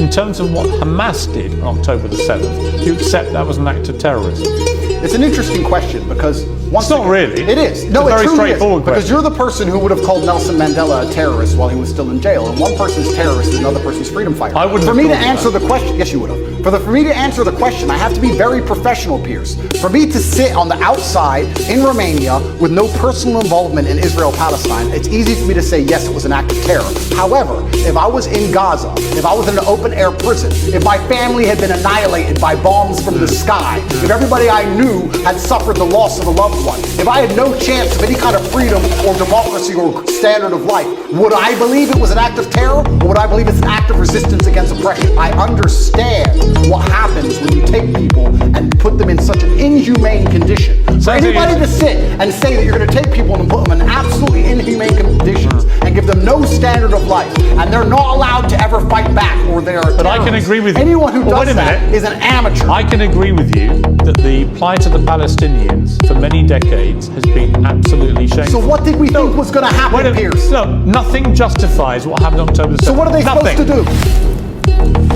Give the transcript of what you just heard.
in terms of what Hamas did on October the 7th, do you accept that was an act of terrorism? It's an interesting question because It's not really. It is. No, it's a very straightforward question. Because you're the person who would have called Nelson Mandela a terrorist while he was still in jail, and one person's terrorist is another person's freedom fighter. I wouldn't. For me to answer the question, yes, you would have. For me to answer the question, I have to be very professional, Piers. For me to sit on the outside in Romania with no personal involvement in Israel-Palestine, it's easy for me to say yes, it was an act of terror. However, if I was in Gaza, if I was in an open-air prison, if my family had been annihilated by bombs from the sky, if everybody I knew had suffered the loss of a loved one, if I had no chance of any kind of freedom or democracy or standard of life, would I believe it was an act of terror, or would I believe it's an act of resistance against oppression? I understand what happens when you take people and put them in such an inhumane condition. For anybody to sit and say that you're going to take people and put them in absolutely inhumane conditions and give them no standard of life, and they're not allowed to ever fight back, or they're But I can agree with you. Anyone who does that is an amateur. I can agree with you that the plight of the Palestinians for many decades has been absolutely shameful. So what did we think was going to happen, Piers? No, nothing justifies what happened on October 7th. So what are they supposed to do?